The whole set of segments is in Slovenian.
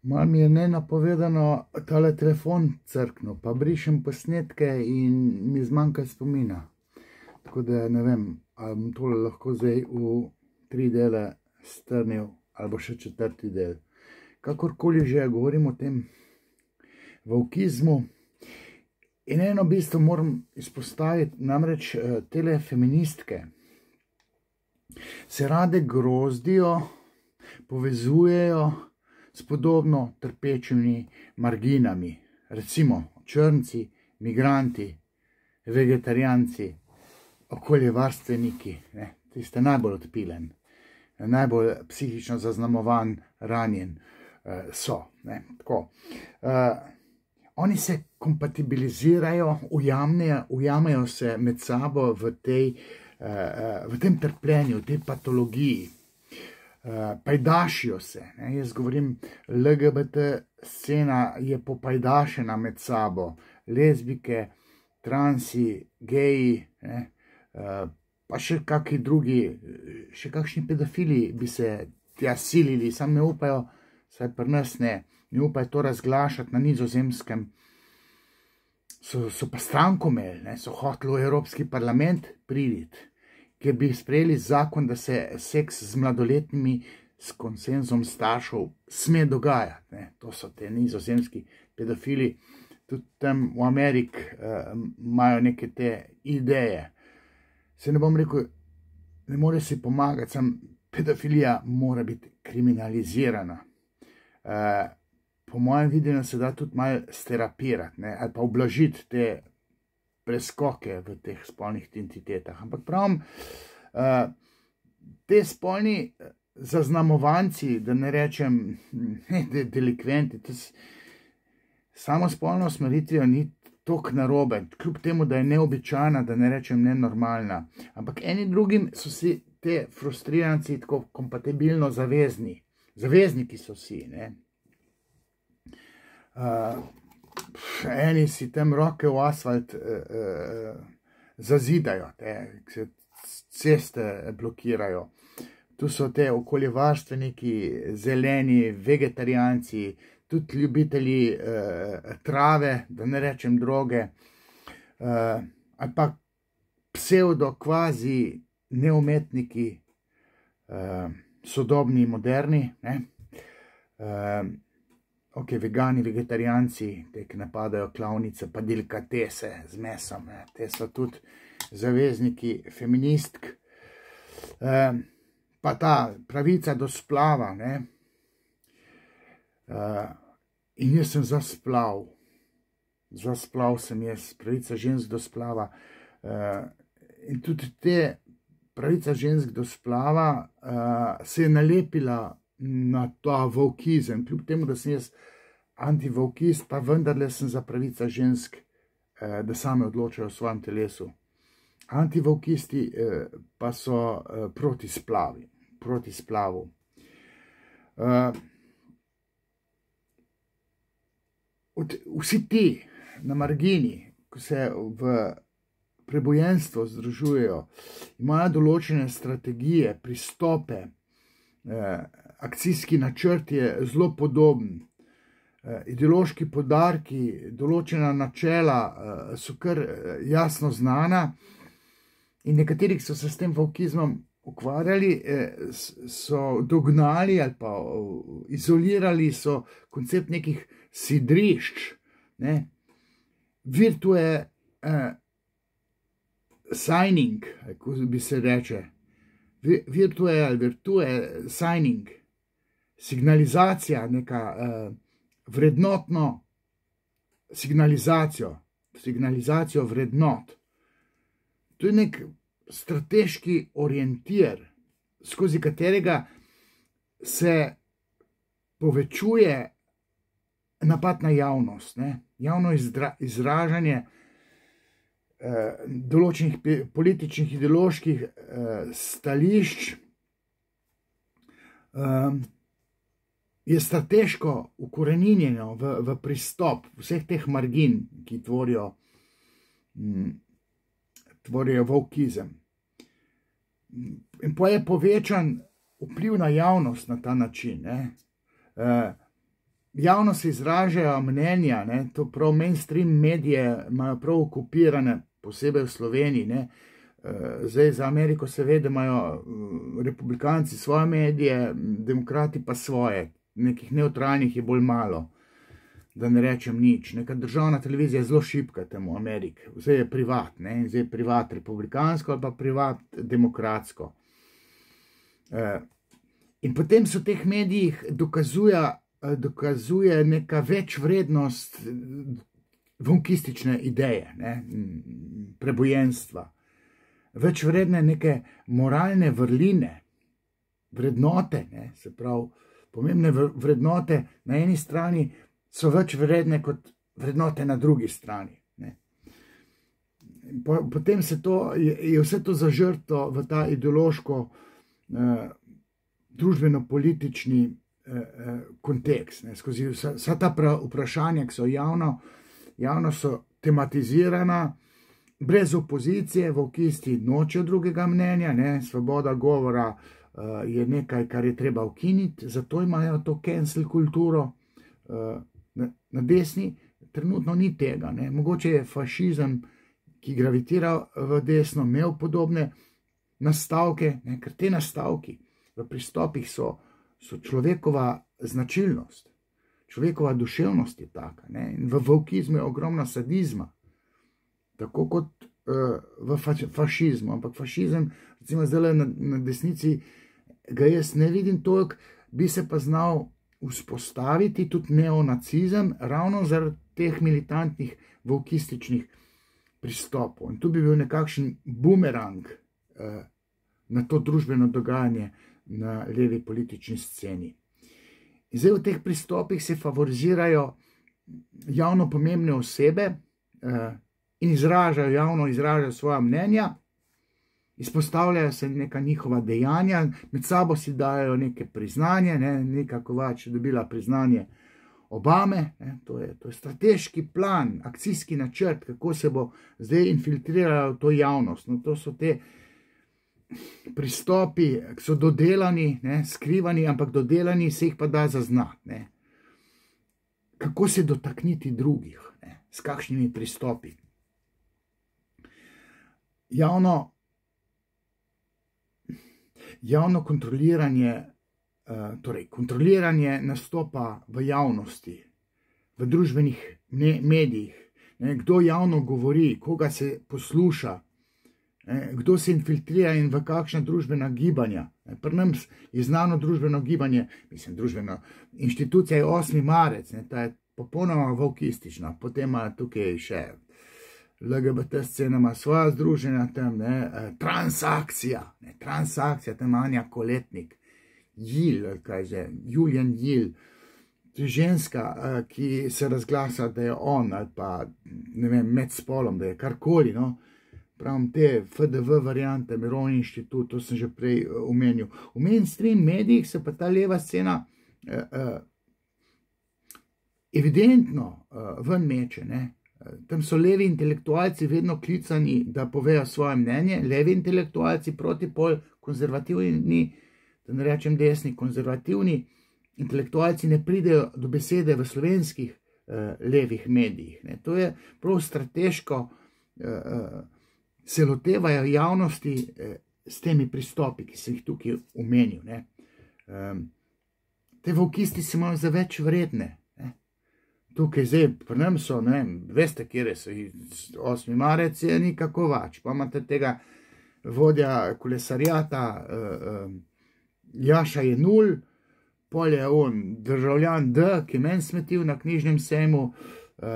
Malo mi je nenapovedano tale telefon crknil, pa brišem posnetke in mi zmanjka spomina. Tako da ne vem, ali bom tole lahko zdaj v 3 dele strnil, ali bo še 4. del. Kakorkoli že, govorim o tem volkizmu. In eno bistvo moram izpostaviti, namreč tele feministke se rade grozdijo, povezujejo s podobno trpečimi marginami, recimo črnci, migranti, vegetarijanci, okoljevarstveniki, tiste najbolj odpilen, najbolj psihično zaznamovan, ranjen so. Tako. Oni se kompatibilizirajo, ujamejo se med sabo v tem trpljenju, v tej patologiji. Pajdašijo se. Jaz govorim, LGBT scena je popajdašena med sabo. Lezbike, transi, geji, pa še kakšni drugi, še kakšni pedofili bi se tja silili, sam ne upajo, saj pri nas ne upajo to razglašati na Nizozemskem. So pa stranko imeli, so hoteli v Evropski parlament priti, kjer bi sprejeli zakon, da se seks z mladoletnimi s konsenzom staršev sme dogajati. To so te nizozemski pedofili. Tudi tam v Ameriki imajo neke te ideje. Se ne bom rekel, ne more si pomagati, sam pedofilija mora biti kriminalizirana. Po mojem videnju se da tudi malo sterapirati, ali pa ublažiti te preskoke v teh spolnih identitetah. Ampak pravim, te spolni zaznamovanci, da ne rečem delikventi, samo spolno usmeritvijo ni toliko narobe, kljub temu, da je neobičajna, da ne rečem nenormalna. Ampak eni drugim so si te frustriranci tako kompatibilno zavezni. Zavezniki so si, eni si tam roke v asfalt zazidajo, se ceste blokirajo. Tu so te okoljevarstveniki, zeleni, vegetarijanci, tudi ljubitelji trave, da ne rečem droge, ali pa psevdo, kvazi neumetniki, sodobni, moderni, vegani, vegetarijanci, te, ki napadajo klavnice, pa delikatese z mesom, te so tudi zavezniki feministk. Pa ta pravica do splava, in jaz sem za splav. Za splav sem jaz, pravica žensk do splava. In tudi te pravica žensk do splava se je nalepila na ta volkizem, kljub temu, da sem jaz antivolkist, pa vendarle sem za pravica žensk, da same odločajo o svojem telesu. Antivolkisti pa so proti splavu. Vsi ti na margini, ko se v prebojenstvo združujejo, imajo določene strategije, pristope, akcijski načrt je zelo podoben, ideološki poudarki, določena načela so kar jasno znana in nekateri, ki so se s tem volkizmom ukvarjali, so dognali ali pa izolirali so koncept nekih sidrišč, virtue signing, ko bi se reče, virtue signing, signalizacija, neka vrednotno signalizacijo vrednot. To je nek strateški orientir, skozi katerega se povečuje napad na javnost, javno izražanje določenih političnih, ideoloških stališč je strateško ukoreninjeno v pristop vseh teh margin, ki tvorijo volkizem. In pa je povečan vpliv na javnost na ta način. javno se izražajo mnenja, ne, to prav mainstream medije imajo prav okupirane, posebej v Sloveniji, ne. Zdaj za Ameriko se ve, da imajo republikanci svoje medije, demokrati pa svoje, nekih neutralnih je bolj malo, da ne rečem nič. Neka državna televizija je zelo šibka temu Ameriki, zdaj je privat, ne, zdaj je privat republikansko ali pa privat demokratsko. In potem so v teh medijih dokazuje neka večvrednost vonkistične ideje, ne, prebojenstva, večvredne neke moralne vrline, vrednote, ne, se pravi, pomembne vrednote na eni strani so več vredne kot vrednote na drugi strani. Ne. Potem je vse to zažrto v ta ideološko družbeno-politični kontekst, ne, skozi vsa ta vprašanja, ki so javno so tematizirana, brez opozicije, volkisti nočejo drugega mnenja, ne, svoboda govora je nekaj, kar je treba ukiniti, zato imajo to cancel kulturo. Na desni trenutno ni tega, ne. Mogoče je fašizem, ki gravitira v desno, imel podobne nastavke, ne, ker te nastavki v pristopih so človekova značilnost, človekova duševnost je taka, ne, in v volkizmu je ogromno sadizma, tako kot v fašizmu, ampak fašizem, recimo zdaj na desnici, ga jaz ne vidim toliko, bi se pa znal vzpostaviti tudi neonacizem, ravno zaradi teh militantnih volkističnih pristopov. In tu bi bil nekakšen bumerang na to družbeno dogajanje na levi politični sceni. In zdaj v teh pristopih se favorizirajo javno pomembne osebe in javno izražajo svoja mnenja, izpostavljajo se neka njihova dejanja, med sabo si dajo neke priznanje, ne, Nika Kovač je dobila priznanje Obame, ne, to je strateški plan, akcijski načrt, kako se bo zdaj infiltrirala to javnost. No, to so te pristopi, ki so dodelani, ne, skrivani, ampak dodelani se jih pa da zaznati. Ne. Kako se dotakniti drugih, ne, s kakšnimi pristopi. Javno kontroliranje, torej kontroliranje nastopa v javnosti, v družbenih medijih, ne, kdo javno govori, koga se posluša, kdo se infiltrira in v kakšna družbena gibanja. Pri nas je znano družbeno gibanje, družbena inštitucija je 8. marec, ne, ta je popolnoma volkistična, potem ima tukaj še LGBT scena, ima svoja združenja tam, ne, transakcija, tam Anja Koletnik, Julian Jil, to je ženska, ki se razglasa, da je on ali pa, ne vem, med spolom, da je karkoli, no. Pravim, te FDV variante, Mirovni inštitut, to sem že prej omenil. V mainstream medijih se pa ta leva scena evidentno ven meče, ne. Tam so levi intelektualci vedno klicani, da povejo svoje mnenje, levi intelektualci protipol, konzervativni, da ne rečem desni, konzervativni intelektualci ne pridejo do besede v slovenskih levih medijih. Ne. To je prav strateško, se lotevajo javnosti s temi pristopi, ki sem jih tukaj omenil. Ne. Te volkisti se imajo za več vredne. Tukaj zdaj, pri nam so, ne vem, veste, kjer so, 8. marec je Nika Kovač, pa imate tega vodja kolesarjata, Jaša je 0, pol je on državljan D, ki meni smetil na knjižnem sejmu,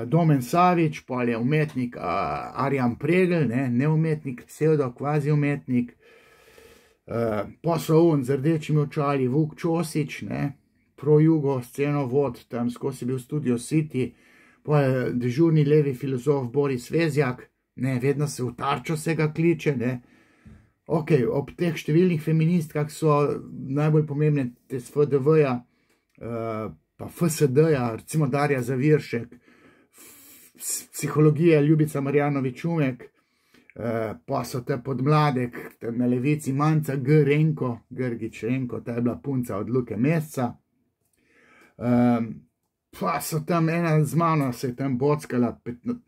Domen Savič, pol je umetnik Arjan Pregl, ne umetnik, psevdo, kvazi umetnik, pa so on z rdečimi očali Vuk Čosič, ne, pro-jugo sceno vod, tam skozi bil Studio City, pa je dežurni levi filozof Boris Vezjak, ne, vedno se v tarčo se ga kliče, ne. Ok, ob teh številnih feministkah so najbolj pomembne te z FDV-ja, pa FSD-ja, recimo Darja Zaviršek, psihologija Ljubica Marjanović-Umek, pa so te podmladek, na levici Manca Grgič Renko, ta je bila punca od Luke Mesca. pa so tam ena z mano, se je tam bockala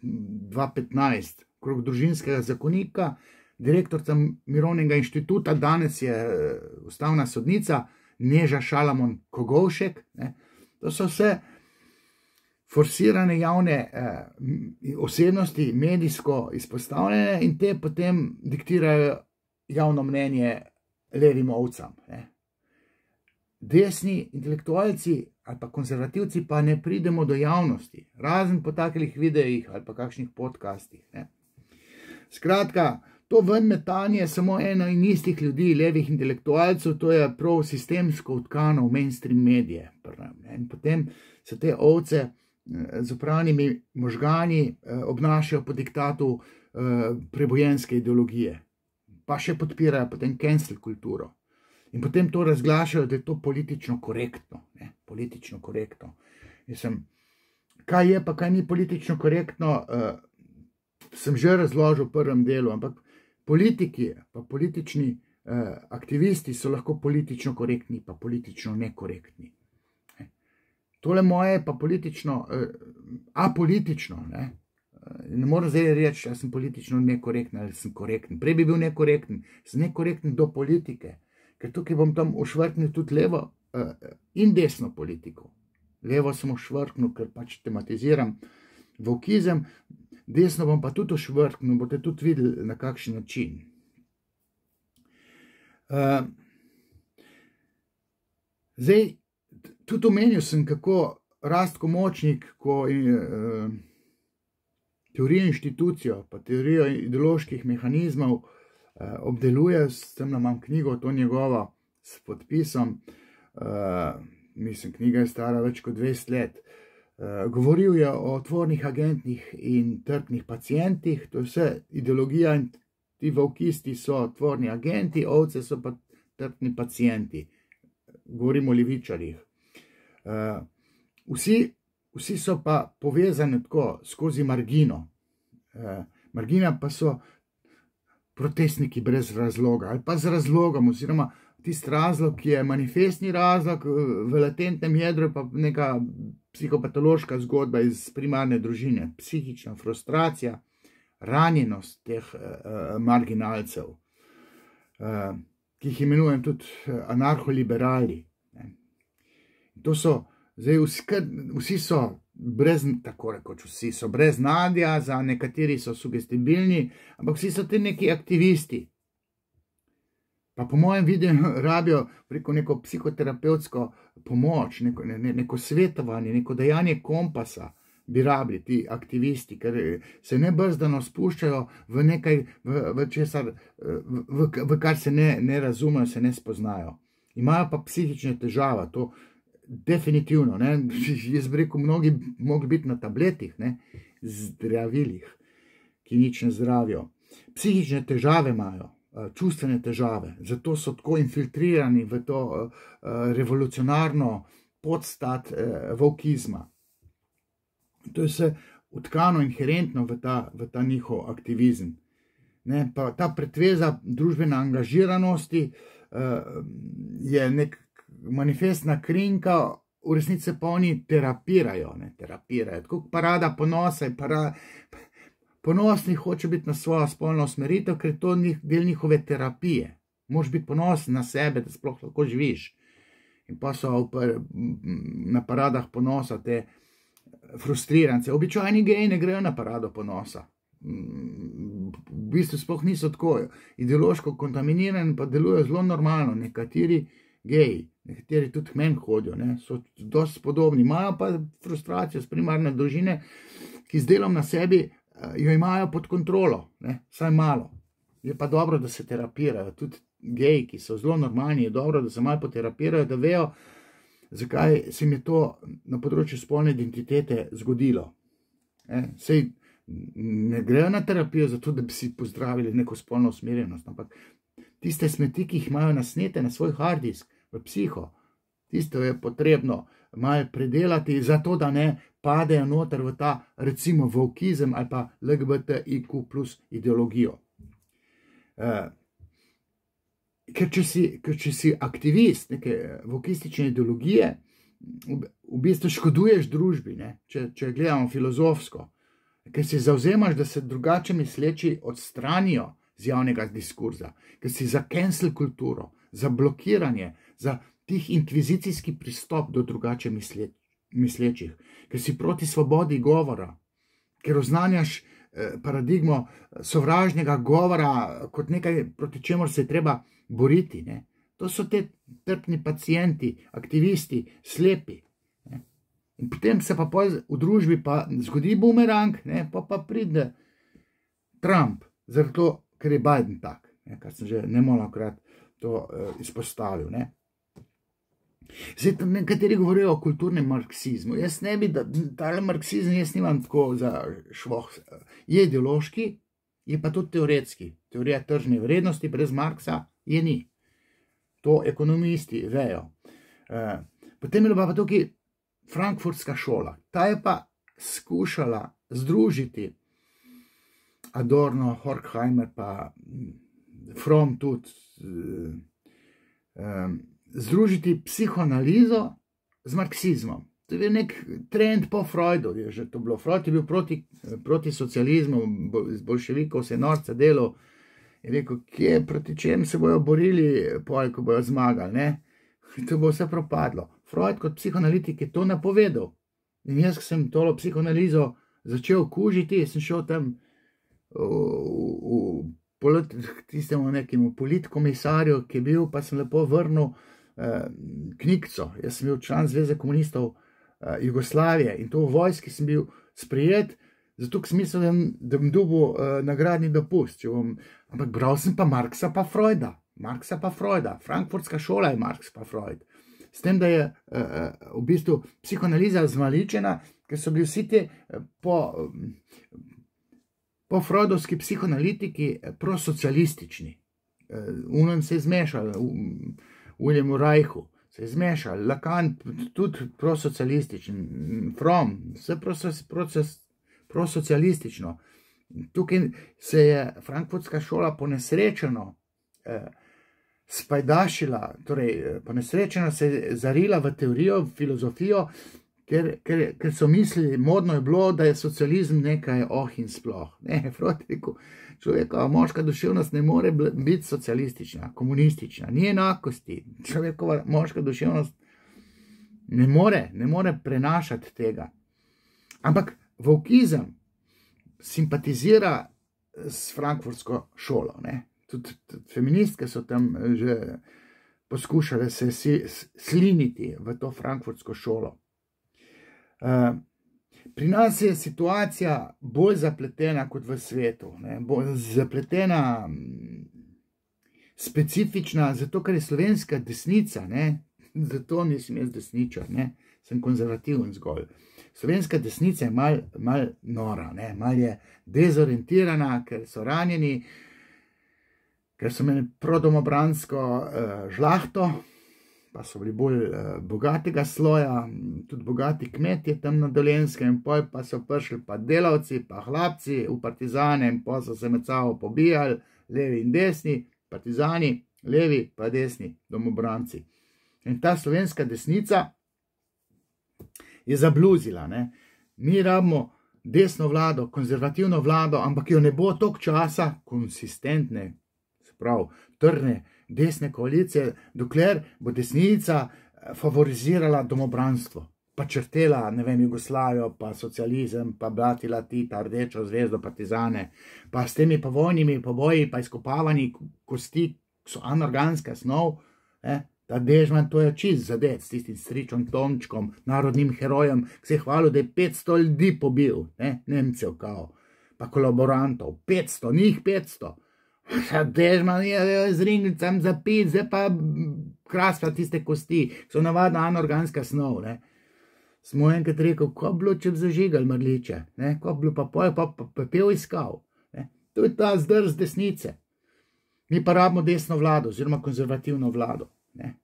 2015, krog družinskega zakonika, direktorica Mirovnega inštituta, danes je ustavna sodnica, Neža Šalamon Kogovšek, ne. To so vse forsirane javne osebnosti, medijsko izpostavljene in te potem diktirajo javno mnenje levim ovcam, ne. Desni intelektualci ali pa konzervativci pa ne pridemo do javnosti, razen po takih videih ali pa kakšnih podcastih, ne. Skratka, to ven metanje samo eno in istih ljudi, levih intelektualcev, to je prav sistemsko utkano v mainstream medije. In potem se te ovce z opranimi možgani obnašajo po diktatu prebojenske ideologije, pa še podpirajo potem cancel kulturo. In potem to razglašajo, da je to politično korektno. Ne? Politično korektno. Mislim, kaj je pa, kaj ni politično korektno, sem že razložil v prvem delu, ampak politiki pa politični aktivisti so lahko politično korektni, pa politično nekorektni. Tole moje je pa politično, apolitično. Ne moram zdaj reči, da sem politično nekorekten ali sem korekten. Prej bi bil nekorekten, sem nekorekten do politike. Ker tukaj bom tam ušvrknil tudi levo in desno politiko. Levo sem ušvrknil, ker pač tematiziram volkizem, desno bom pa tudi ušvrknil, boste tudi videli na kakšen način. Zdaj, tudi omenil sem, kako Rastko Močnik, ko teorijo inštitucijo, pa teorijo ideoloških mehanizmov obdeluje, sem imam knjigo, to njegovo s podpisom, mislim, knjiga je stara več kot 20 let, govoril je o tvornih agentih in trpnih pacijentih, to je vse ideologija in ti volkisti so tvorni agenti, ovce so pa trpni pacijenti, govorimo o levičarjih. Vsi so pa povezani tako skozi margino, margina pa so protestniki brez razloga ali pa z razlogom, oziroma tisti razlog, ki je manifestni razlog, v latentnem jedru pa neka psihopatološka zgodba iz primarne družine, psihična frustracija, ranjenost teh marginalcev, ki jih imenujem tudi anarholiberali. To so, zdaj vsi so brez, tako rekoč vsi so brez nadja, za nekateri so sugestibilni, ampak vsi so ti neki aktivisti. Pa po mojem videnju rabijo preko neko psihoterapevtsko pomoč, neko svetovanje, neko dajanje kompasa bi rabili ti aktivisti, ker se nebrzdano spuščajo v nekaj, v kar se ne razumejo, se ne spoznajo. Imajo pa psihične težave, to definitivno, ne, jaz bi rekel, mnogi mogli biti na tabletih, ne, zdravilih, ki nič ne zdravijo. Psihične težave imajo, čustvene težave, zato so tako infiltrirani v to revolucionarno podstat volkizma. To je vse utkano inherentno v ta njihov aktivizem. Ne, pa ta pretveza družbene angažiranosti je nek manifestna krinka, v resnici pa oni terapirajo, tako parada ponosa, ponosni hoče biti na svojo spolno usmeritev, ker je to del njihove terapije. Moraš biti ponosen na sebe, da sploh lahko živiš. In pa so na paradah ponosa te frustrirance. Običajni geji ne grejo na parado ponosa. V bistvu sploh niso tako ideološko kontaminirani, pa delujejo zelo normalno. Nekateri geji, nekateri tudi k meni hodijo, so dosti podobni, imajo pa frustracijo z primarne družine, ki z delom na sebi jo imajo pod kontrolo, vsaj malo. Je pa dobro, da se terapirajo, tudi geji, ki so zelo normalni, je dobro, da se malo poterapirajo, da vejo, zakaj se jim je to na področju spolne identitete zgodilo. Sej ne grejo na terapijo zato, da bi si pozdravili neko spolno usmerjenost, ampak tiste smeti, ki jih imajo nasnete na svoj hard disk, v psiho, tisto je potrebno malo predelati, zato da ne padejo noter v ta, recimo, volkizem ali pa LGBTIQ plus ideologijo. Ker če si aktivist neke volkistične ideologije, v bistvu škoduješ družbi, ne? Če gledamo filozofsko, ker si zauzemaš, da se drugače misleči odstranijo z javnega diskurza, ker si za cancel kulturo, za blokiranje, za tih inkvizicijski pristop do drugače mislečih, ker si proti svobodi govora, ker oznanjaš paradigmo sovražnega govora kot nekaj, proti čemur se je treba boriti. Ne? To so te trpni pacienti, aktivisti, slepi. Ne? In potem se pa v družbi pa zgodi bumerang, ne? Pa pride Trump, zato ker je Biden tak, ne? Kar sem že nemalokrat to izpostavil. Ne? Zdaj, nekateri govorijo o kulturnem marksizmu. Jaz ne bi, tale marksizem jaz nimam tako za švoh. Je ideološki, je pa tudi teoretski. Teorija tržne vrednosti brez Marksa je ni. To ekonomisti vejo. Potem je pa tukaj frankfurtska šola. Ta je pa skušala združiti Adorno, Horkheimer pa Fromm tudi združiti psihoanalizo z marksizmom. To je nek trend po Freudu, je že to bilo. Freud je bil proti socializmu, z bolševikov se norca delal, je rekel, proti čem se bojo borili, ko bojo zmagali, ne? To bo vse propadlo. Freud kot psihoanalitik je to napovedal. In jaz sem tolo psihoanalizo začel kužiti, sem šel tam tistemu nekemu politkomisarju, ki je bil, pa sem lepo vrnil knjigico. Jaz sem bil član Zveze komunistov Jugoslavije in to v vojski sem bil sprejet, zato sem mislil, da bom dobil nagradni dopust. Ampak bral sem pa Marksa pa Freuda. Frankfurtska šola je Marks pa Freud. S tem, da je v bistvu psihoanaliza zmaličena, ker so bili vsi te po freudovski psihoanalitiki prosocialistični. Unem se je zmešal, Williamu Reichu se je zmešal, Lacan tudi prosocialističen, Fromm, vse prosocialistično. Tukaj se je frankfurtska šola ponesrečeno spajdašila, torej ponesrečeno se je zarila v teorijo, v filozofijo, ker so mislili, modno je bilo, da je socializem nekaj in sploh. Ne, Freud je rekel, človekova moška duševnost ne more biti socialistična, komunistična, ni enakosti. Človekova moška duševnost ne more prenašati tega. Ampak vokizem simpatizira s frankfurtsko šolo. Ne. Tudi feministke so tam že poskušale se sliniti v to frankfurtsko šolo. Pri nas je situacija bolj zapletena kot v svetu, ne? Bolj zapletena, specifična, zato ker je slovenska desnica, ne? Zato nisem jaz desničar, ne? Sem konzervativen zgolj. Slovenska desnica je mal nora, ne? Mal je dezorientirana, ker so ranjeni, ker so imeli prodomobransko žlahto, pa so bili bolj bogatega sloja, tudi bogati kmetje tam na Dolenjskem, pa so prišli pa delavci, pa hlapci v partizane in pa so se med sabo pobijali, levi in desni, partizani, levi pa desni, domobranci. In ta slovenska desnica je zabluzila, ne. Mi rabimo desno vlado, konzervativno vlado, ampak jo ne bo toliko časa konsistentne, se pravi, trdne, desne koalicije, dokler bo desnica favorizirala domobranstvo, pa črtela, ne vem, Jugoslavijo, pa socializem, pa blatila Tita, Rdečo zvezdo, partizane, pa s temi povojnimi poboji, pa izkopavanji kosti, so anorganska snov, ta Dežman, to je čist zadet s tistim stričom Tomčkom, narodnim herojem, ki se je hvalil, da je 500 ljudi pobil, Nemcev kao, pa kolaborantov, 500, njih 500. Dežman je z ringlicam zapit, zdaj pa kraspa tiste kosti, so navadna anorganska snov. Ne. Smo enkrat rekel, ko bi bilo, če bi zažigali mrliče, ko bi bilo pa pol, pa pepel iskal. Ne. To je ta zdrz desnice. Mi pa rabimo desno vlado, oziroma konzervativno vlado. Ne.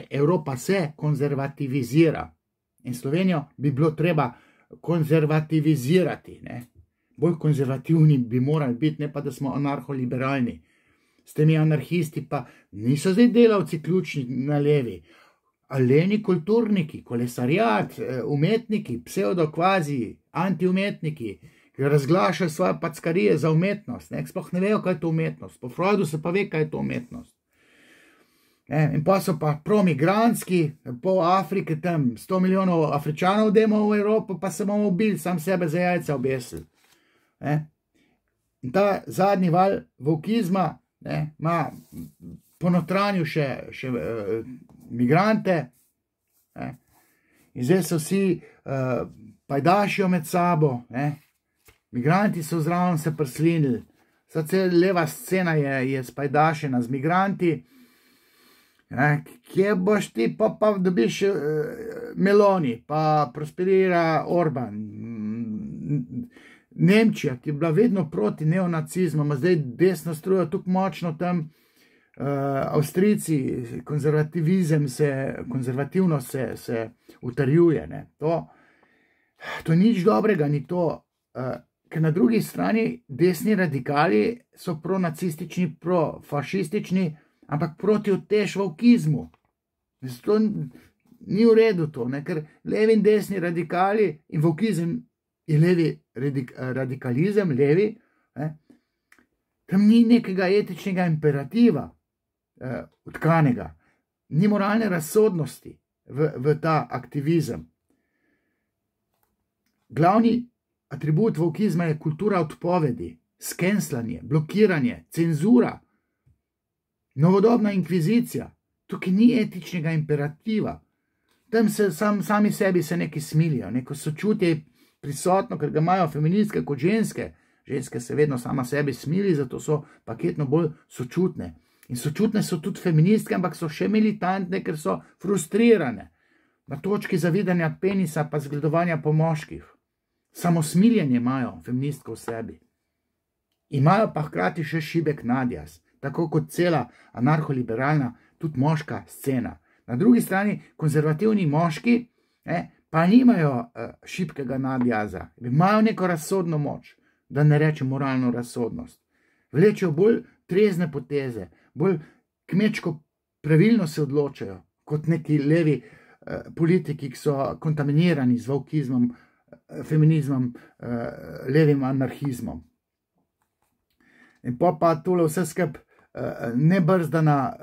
Evropa se konzervativizira in Slovenijo bi bilo treba konzervativizirati, ne. Bolj konzervativni bi morali biti, ne pa da smo anarcho-liberalni. S temi anarhisti pa niso zdaj delavci ključni na levi. leni kulturniki, kolesarjat, umetniki, psevdo-kvazi, anti-umetniki, ki razglašajo svoje packarije za umetnost, sploh ne vejo, kaj je to umetnost. Po Freudu se pa ve, kaj je to umetnost. In pa so pa promigrantski, pol Afrike, tam 100 milijonov Afričanov demo v Evropo, pa se bomo ubili, sam sebe za jajca obesili. In ta zadnji val vokizma ima ponotranju še migrante, in zdaj so vsi pajdašijo med sabo, migranti so zraven se prslinili, leva scena je spajdašena z migranti, kje boš ti, pa dobiš Meloni, pa prosperira Orban, Nemčija, ki je bila vedno proti neonacizmu, ima zdaj desno strujo tako močno tam, Avstrijci, konzervativnost se utrjuje. To nič dobrega ni to, ker na drugi strani desni radikali so pronacistični, profašistični, ampak proti utež vokizmu. To ni v redu to, ker levi in desni radikali in vokizem je levi radikalizem, levi, tam ni nekega etičnega imperativa utkanega, ni moralne razsodnosti v ta aktivizem. Glavni atribut vokizma je kultura odpovedi, skenslanje, blokiranje, cenzura, novodobna inkvizicija. Tukaj ni etičnega imperativa. Tam se sami sebi se neki smilijo, neko sočutje je prisotno, ker ga imajo feministke kot ženske. Ženske se vedno sama sebi smili, zato so paketno bolj sočutne. In sočutne so tudi feministke, ampak so še militantne, ker so frustrirane. Na točki zavidanja penisa pa zgledovanja po moških. Samosmiljenje imajo feministko v sebi. Imajo pa hkrati še šibek nadjaz, tako kot cela anarholiberalna, tudi moška scena. Na drugi strani konzervativni moški pa nimajo šibkega nadjaza, imajo neko razsodno moč, da ne rečem moralno razsodnost. Vlečejo bolj trezne poteze, bolj kmečko pravilno se odločajo, kot neki levi politiki, ki so kontaminirani z vokizmom, feminizmom, levim anarhizmom. In pa tole vse skup nebrzdana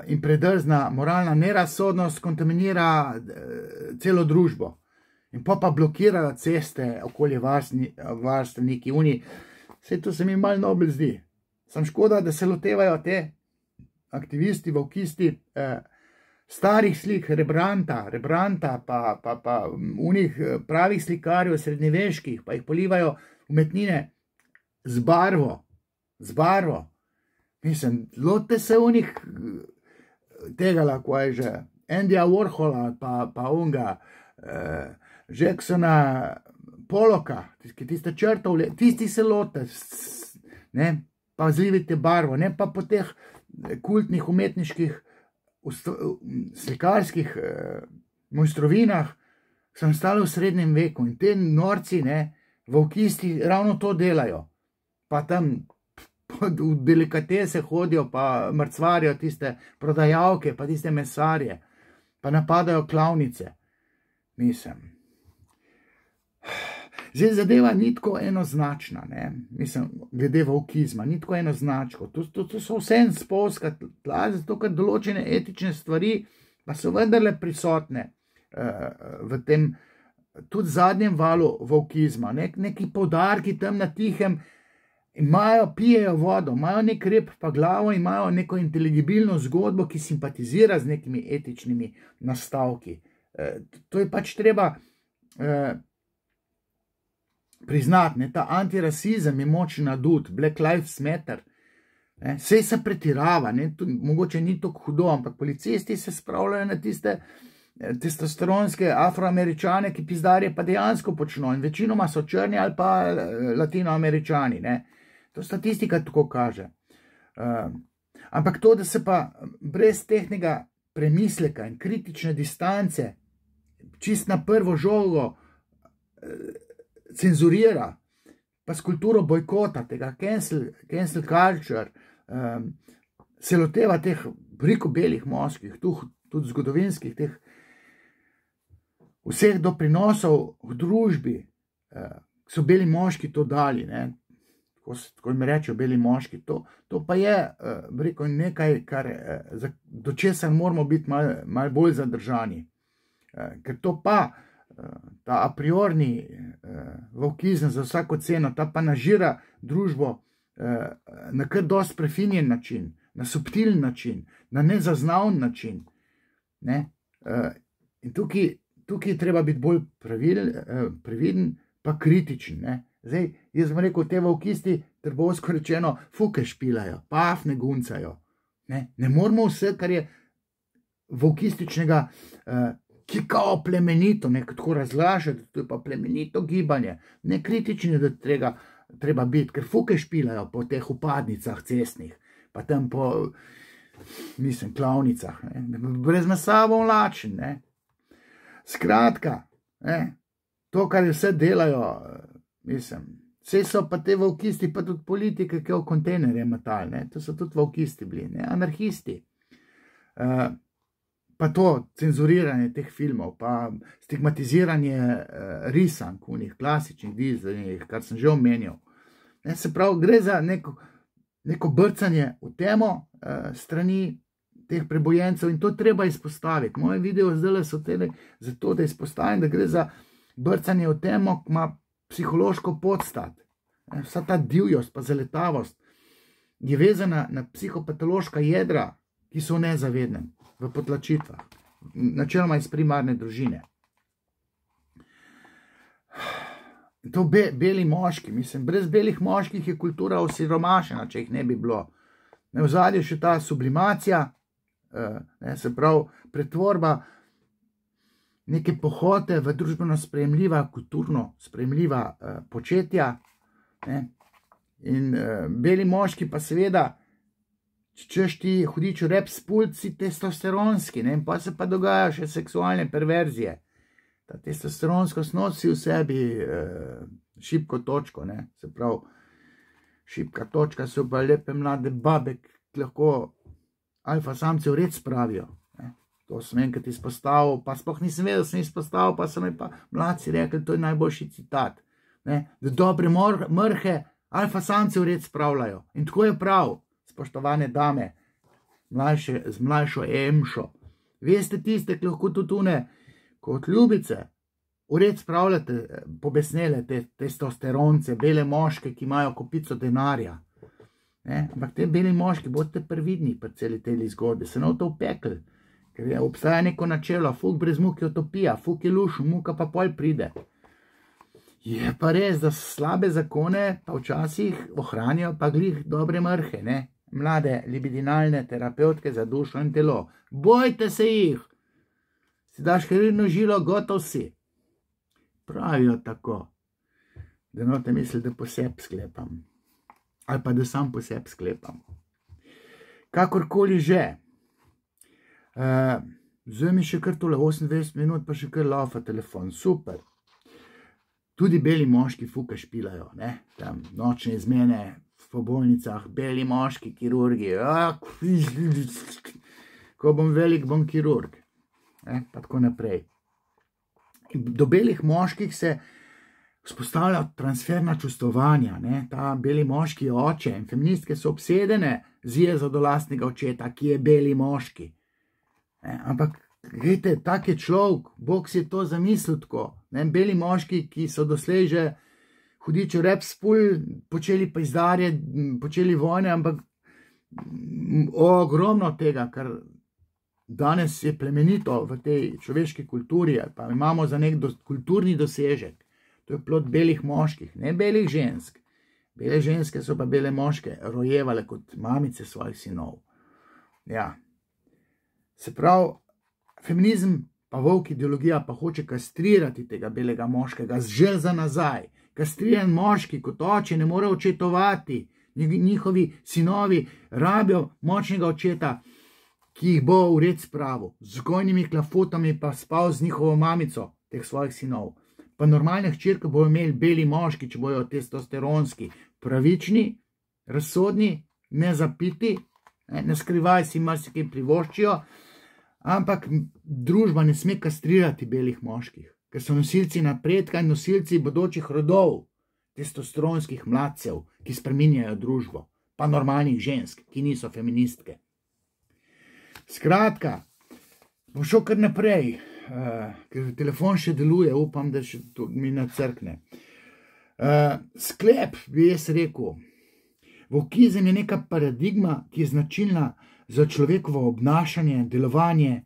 in predrzna moralna nerazsodnost kontaminira celo družbo. In pa blokirajo ceste okoli varstveniki, vse to se mi malo nobel zdi. Sam škoda, da se lotevajo te aktivisti, vokisti, starih slik, Rembrandta, pa unih pravih slikarjev, srednjeveških, pa jih polivajo umetnine z barvo. Mislim, lote se unih tega lahko je že, Andyja Warhola, pa unga, Jacksona Pollocka, ki tiste črtov, tisti se lote, pa zlivite barvo, ne pa po teh kultnih umetniških slikarskih mojstrovinah, sem stali v srednjem veku in te norci, vokisti ravno to delajo, pa tam v delikatese hodijo, pa mrcvarijo tiste prodajalke, pa tiste mesarje, pa napadajo klavnice. Mislim, zdaj zadeva ni tako enoznačna, mislim, glede vokizma, ni tako enoznačko. To so vse spolska tla, zato ker določene etične stvari pa so vendarle prisotne v tem tudi zadnjem valu vokizma. Neki poudarki tam na tihem pijejo vodo, imajo nek rep pa glavo, imajo neko inteligibilno zgodbo, ki simpatizira z nekimi etičnimi nastavki. To je pač treba priznati, ta antirasizem je močen adut, Black Lives Matter, sej se pretirava, mogoče ni tako hudo, ampak policisti se spravljajo na tiste testosteronske afroameričane, ki pizdarje pa dejansko počno in večinoma so črni ali pa latinoameričani, to statistika tako kaže. Ampak to, da se pa brez tehnega premisleka in kritične distance čist na prvo žogo cenzurira, pa s kulturo bojkota, tega cancel culture, se loteva teh veliko belih moških, tudi zgodovinskih, teh vseh doprinosov v družbi, so beli moški to dali, ne? Tako jim rečejo beli moški, to pa je, rekel, nekaj, do česar moramo biti malo bolj zadržani. Ker to pa, ta a priorni volkizem za vsako ceno, ta pa nažira družbo na kar dosti prefinjen način, na subtilen način, na nezaznavn način. Ne? In tukaj treba biti bolj previden, pa kritičen. Ne? Zdaj, jaz sem rekel, te volkisti, trbovsko rečeno, fuke špilajo, pafne guncajo. Ne moramo vse, kar je volkističnega, ki kao plemenito, tako razlažati, to je pa plemenito gibanje. Ne kritični, da treba biti, ker fuke špilajo po teh upadnicah cestnih, pa tam po, klavnicah, brez mesa bom lačen. Skratka, to, kar vse delajo, vse so pa te volkisti, pa tudi politike, ki v kontejnerje metali, to so tudi volkisti bili, anarhisti. Pa to cenzuriranje teh filmov, pa stigmatiziranje risank, unih klasičnih dizajnih, kar sem že omenil. Se pravi, gre za neko brcanje v temo strani teh prebojencev in to treba izpostaviti. Moje video zdaj so tele zato, da izpostavim, da gre za brcanje v temo, ki ima psihološko podstat. Vsa ta divjost pa zaletavost je vezana na psihopatološka jedra, ki so v nezavednem, v potlačitvah, načeloma iz primarne družine. To beli moški, brez belih moških je kultura osiromašena, če jih ne bi bilo. V ozadju še ta sublimacija, se pravi pretvorba neke pohote v družbeno sprejemljiva, kulturno sprejemljiva početja. In beli moški pa seveda, češ ti hudič rep spulci testosteronski, pa se pa dogaja še seksualne perverzije. Ta testosteronskost nosi v sebi šibko točko, se pravi, šibka točka so pa lepe mlade babe, ki lahko alfa samce v red spravijo. To sem enkrat izpostavil, pa sploh nisem vedel, sem izpostavil, pa so mi pa mladci rekli, to je najboljši citat, da dobre mrhe alfa samce v red spravljajo. In tako je prav, spoštovane dame, z mlajšo emšo. Veste tiste, ki lahko tudi tune, kot ljubice, v red spravljate pobesnele te testosteronce, bele moške, ki imajo kopico denarja. Ampak te beli moški, bodite previdni pri celi tej zgodbi, se ne v to upekli. Ker obstaja neko načelo, fuk brez muke utopija, fuk je luš, muka pa pol pride. Je pa res, da slabe zakone pa včasih ohranijo pa glih dobre mrhe, mlade libidinalne terapeutke za dušo in telo. Bojte se jih! Si daš heroidno žilo, gotov si. Pravijo tako, da note misli, da poseb sklepam. Ali pa da sam poseb sklepam. Kakorkoli že. Zdaj mi še kar tole 28 minut, pa še kar laufa telefon, super. Tudi beli moški fuka špilajo, tam nočne izmene v bolnicah, beli moški kirurgi, ko bom velik, bom kirurg, pa tako naprej. Do belih moških se vzpostavlja transferna čustvovanja, ta beli moški je oče in feministke so obsedene z jezo do lastnega očeta, ki je beli moški. Ampak, gledajte, tak je človek, Bog si je to zamislil tako. Beli moški, ki so doslej že hudičo rep spul, počeli pizdarje, počeli vojne, ampak ogromno tega, kar danes je plemenito v tej človeški kulturi, pa imamo za nek kulturni dosežek. To je plod belih moških, ne belih žensk. Bele ženske so pa bele moške rojevale kot mamice svojih sinov. Ja. Se pravi, feminizem pa volk ideologija pa hoče kastrirati tega belega moškega že za nazaj. Kastriran moški kot oče ne more očetovati. Njihovi sinovi rabijo močnega očeta, ki jih bo v red spravil. Z vzgojnimi klafutami pa spal z njihovo mamico teh svojih sinov. Pa normalne hčerke bojo imeli beli moški, če bojo testosteronski, pravični, razsodni, nezapiti, ne skrivaj si marsikaj privoščijo, Ampak družba ne sme kastrirati belih moških, ker so nosilci napredka in nosilci bodočih rodov, testosteronskih mladcev, ki spreminjajo družbo, pa normalnih žensk, ki niso feministke. Skratka, bom šel kar naprej, ker telefon še deluje, upam, da še mi ne crkne. Sklep bi jaz rekel, vokizem je neka paradigma, ki je značilna za človekovo obnašanje, delovanje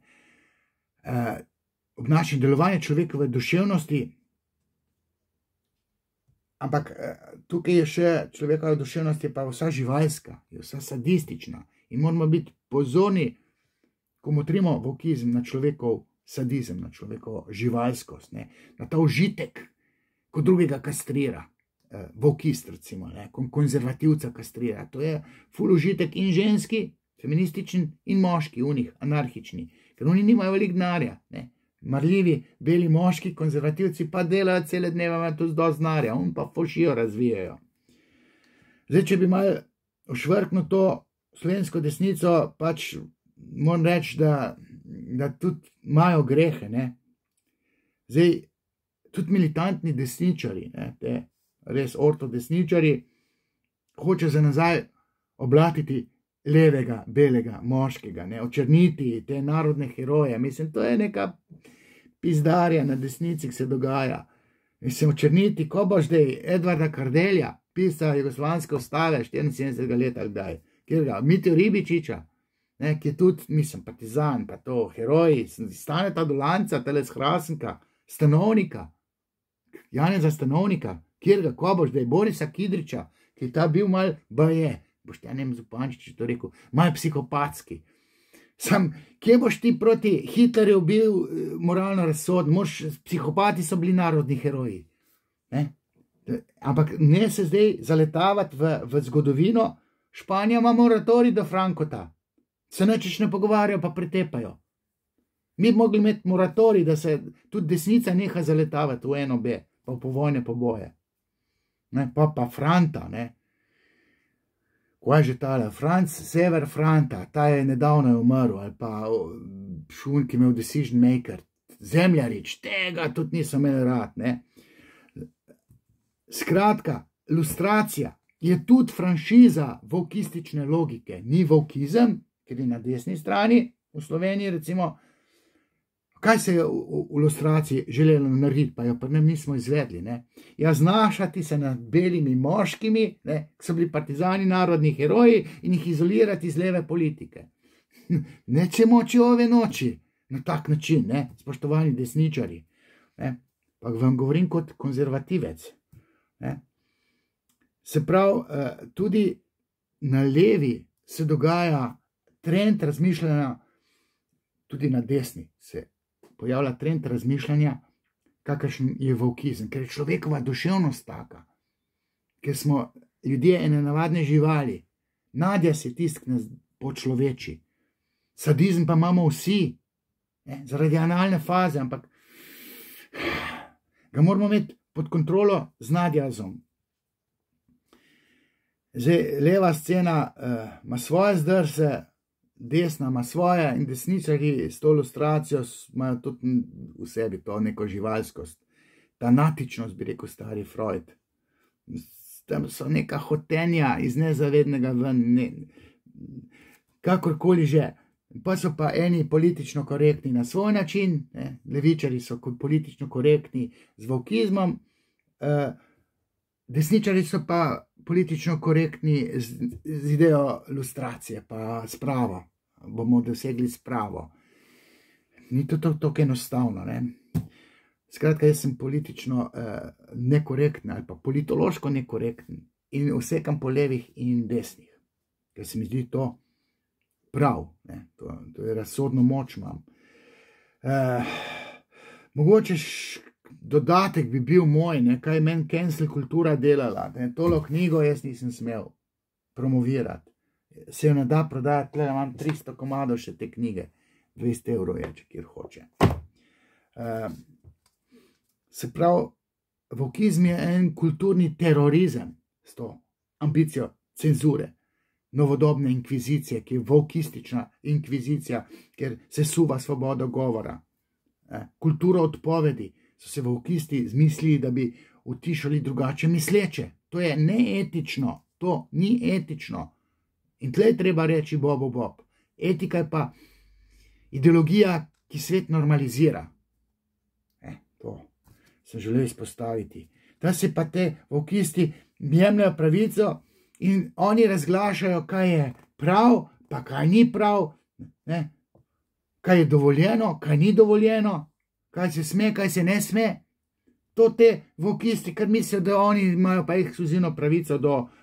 človekove duševnosti, ampak tukaj je še človekova duševnost, je pa vsa živalska, je vsa sadistična in moramo biti pozorni, ko motrimo vokizem na človekov sadizem, na človekovo živalskost, ne, na ta užitek, ko drugega kastrira, vokist recimo, ne, konzervativca kastrira, to je ful užitek in ženski, feministični in moški, unih, anarhični, ker oni nimajo veliko denarja, ne. Marljivi, beli moški, konzervativci pa delajo cele dneve, imajo tu dosti denarja, on pa fošijo razvijajo. Zdaj, če bi malo ošvrknil to slovensko desnico, pač moram reči, da tudi imajo grehe, ne. Zdaj, tudi militantni desničari, ne, te res ortodesničari, hoče za nazaj oblatiti levega, belega, moškega, ne, očrniti te narodne heroje. Mislim, to je neka pizdarja na desnici, ki se dogaja. Mislim, očrniti, ko boš zdaj Edvarda Kardelja, pisca jugoslovanske ustave 74. leta, kdaj, kjer ga, Mitjo Ribičiča, ne, ki je tudi, mislim, partizan, pa to, heroji, Staneta Dolanca, Teles Hrasenka, Stanovnika, Janeza Stanovnika, kjer ga, ko boš zdaj, Borisa Kidriča, ki je ta bil mal baje, Boštjan Zupančič to rekel, mal psihopatski. Sam, kje boš ti proti Hitlerju bil moralno razsoden? Psihopati so bili narodni heroji. Ne? Ampak ne se zdaj zaletavati v zgodovino. Španija ima moratorij do Frankota. Se nič ne pogovarjajo, pa pretepajo. Mi bi mogli imeti moratorij, da se tudi desnica neha zaletavati v NOB, pa v povojne poboje. Ne? Pa Franta, ne? Kaj je že tale? Franc Sever Franta, ta je nedavno umrl, ali pa šun, ki imel Decision Maker, Zemljarič, tega tudi niso imeli rad, ne. Skratka, lustracija je tudi franšiza vokistične logike, ni vokizem, ker je na desni strani, v Sloveniji recimo, kaj se je v lustraciji želelo narediti, pa jo pa nam nismo izvedli, ne. Ja, znašati se nad belimi moškimi, ne, ki so bili partizani, narodni heroji in jih izolirati iz leve politike. Neče moči ove noči, na tak način, ne, spoštovani desničari, ne, pa vam govorim kot konzervativec, ne. Se pravi, tudi na levi se dogaja trend razmišljanja, tudi na desni se pojavlja trend razmišljanja, kakršen je vokizem, ker je človekova duševnost taka, ker smo ljudje ene navadne živali. Nadja se tisk, ki nas počloveči. Sadizem pa imamo vsi, ne, zaradi analne faze, ampak ga moramo imeti pod kontrolo z nadjazom. Zdaj, leva scena ima svoje zdrse, desna ima svoje in desničarji s to ilustracijo imajo tudi v sebi to neko živalskost. Ta natičnost, bi rekel stari Freud. Tam so neka hotenja iz nezavednega ven, kakorkoli že. Pa so pa eni politično korektni na svoj način, ne? Levičari so politično korektni z vokizmom, desničari so pa politično korektni z idejo lustracije, pa spravo. Bomo dosegli spravo. Ni to tako enostavno, ne? Skratka, jaz sem politično nekorekten ali pa politološko nekorekten in vsekam po levih in desnih, ker se mi zdi to prav, ne? To je razsodno moč imam. Mogoče dodatek bi bil moj, ne, kaj meni cancel kultura delala, ne, tolo knjigo jaz nisem smel promovirati, se jo ne da prodajati, tle imam 300 komadov še te knjige, 200 € je, če kjer hoče. Se pravi, vokizm je en kulturni terorizem s to ambicijo cenzure. novodobne inkvizicije, ki je volkistična inkvizicija, ker se suva svobodo govora. Kultura odpovedi. So se volkisti zmislili, da bi utišali drugače misleče. To je neetično. To ni etično. In tle treba reči bob. Etika je pa ideologija, ki svet normalizira. To sem želel izpostaviti. Da se pa te volkisti jemljajo pravico in oni razglašajo, kaj je prav, pa kaj ni prav, kaj je dovoljeno, kaj ni dovoljeno, kaj se sme, kaj se ne sme. To te volkisti, kar mislijo, da oni imajo pa ekskluzivno pravico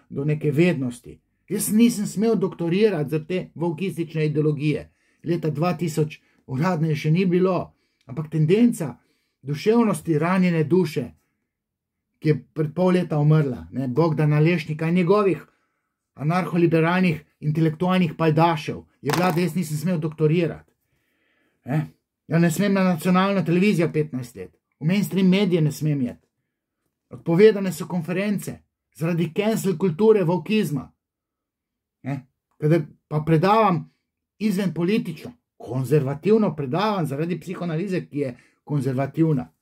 do neke vednosti. Jaz nisem smel doktorirati za te volkistične ideologije. Leta 2000 uradne še ni bilo, ampak tendenca duševnosti ranjene duše, ki je pred pol leta umrla, Bogdana Lešnika in njegovih anarholiberalnih intelektualnih pajdašev, je bila, da jaz nisem smel doktorirati. Ja ne smem na nacionalno televizijo 15 let, v mainstream medije ne smem jeti. Odpovedane so konference zaradi cancel kulture volkizma. Kadar pa predavam izven politično, konzervativno predavam zaradi psihoanalize, ki je konzervativna.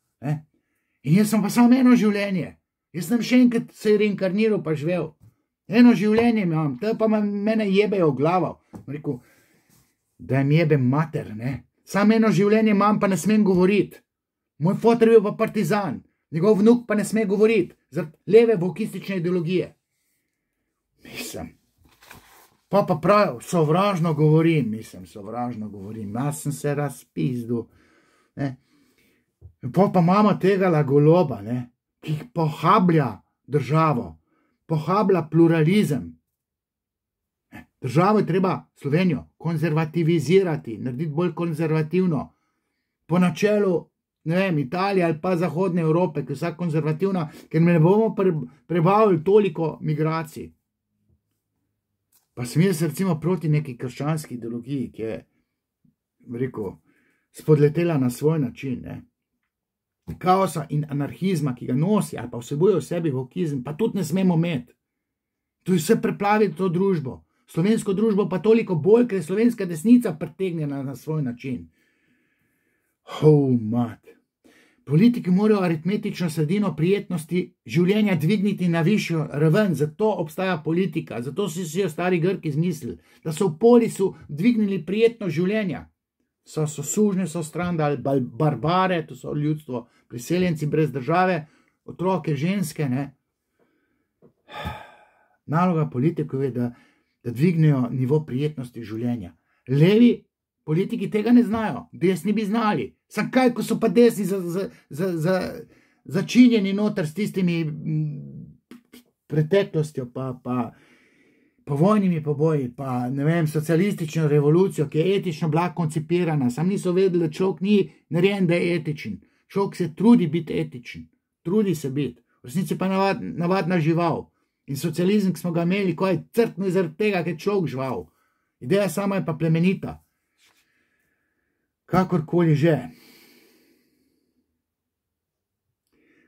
In jaz sem pa samo eno življenje. Jaz sem še enkrat se reinkarniral pa živel. Eno življenje imam, te pa mene jebejo v glavo. Rekel, da jim jebem mater, Samo eno življenje imam, pa ne smem govoriti. Moj foter je bil pa partizan, njegov vnuk pa ne sme govoriti, zaradi leve volkistične ideologije. Mislim, pa prav, sovražno govorim, jaz sem se razpizdu. Pa imamo tega Goloba, ki pohablja državo, pohablja pluralizem. Državo je treba, Slovenijo, konzervativizirati, narediti bolj konzervativno. Po načelu, Italije ali pa zahodne Evrope, ki je vsa konzervativna, ker me ne bomo prebavili toliko migracij. Pa sem jaz recimo proti neki krščanski ideologiji, ki je, spodletela na svoj način, Kaosa in anarhizma, ki ga nosi ali pa vsebuje v sebi volkizem, pa tudi ne smemo imeti. To je vse preplaviti to družbo. Slovensko družbo pa toliko bolj, ker je slovenska desnica pretegnjena na svoj način. Mat. Politiki morajo aritmetično sredino prijetnosti življenja dvigniti na višjo raven, zato obstaja politika, zato so si jo stari Grki izmislili, da so v polisu dvignili prijetno življenja. So sužnje, so strandali, barbare, to so ljudstvo, priseljenci brez države, otroke, ženske, Naloga politikov je, da dvignejo nivo prijetnosti življenja. Levi politiki tega ne znajo, desni bi znali. Sam kaj, ko so pa desni začinjeni noter s tistimi preteklostjo, pa povojnimi poboji, pa socialistično revolucijo, ki je etično bila koncipirana. Sam niso vedeli, da človek ni narejen, da je etičen. Človek se trudi biti etičen, trudi se biti. V resnici pa navadna žival. In socializem, ki smo ga imeli, ko je crkno zaradi tega, ker je človek žival. Ideja sama je pa plemenita. Kakorkoli že.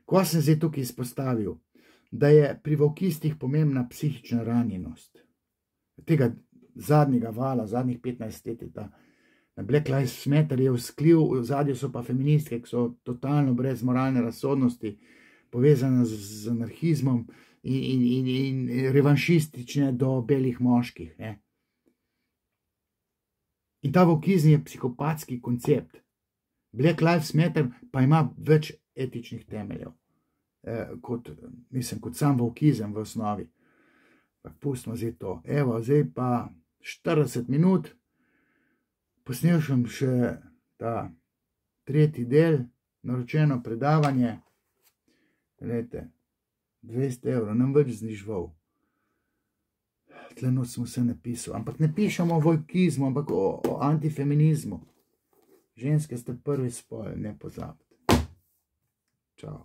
Ko sem zdaj tukaj izpostavil, da je pri volkistih pomembna psihična ranjenost. Tega zadnjega vala, zadnjih 15 let, na Black Lives Matter je vzkliv, v zadju so pa feministke, ki so totalno brez moralne razsodnosti, povezane z anarhizmom in revanšistične do belih moških. In ta volkizem je psihopatski koncept. Black Lives Matter pa ima več etičnih temeljev, kot sam volkizem v osnovi. Pustimo zdaj to. Evo, zdaj pa 40 minut. Posnel sem še ta tretji del, naročeno predavanje. Glejte, 200 €, nam več znižval. Tle noč sem vse napisal, ampak ne pišemo o volkizmu, ampak o antifeminizmu. Ženske ste prvi spol, ne pozabite. Čau.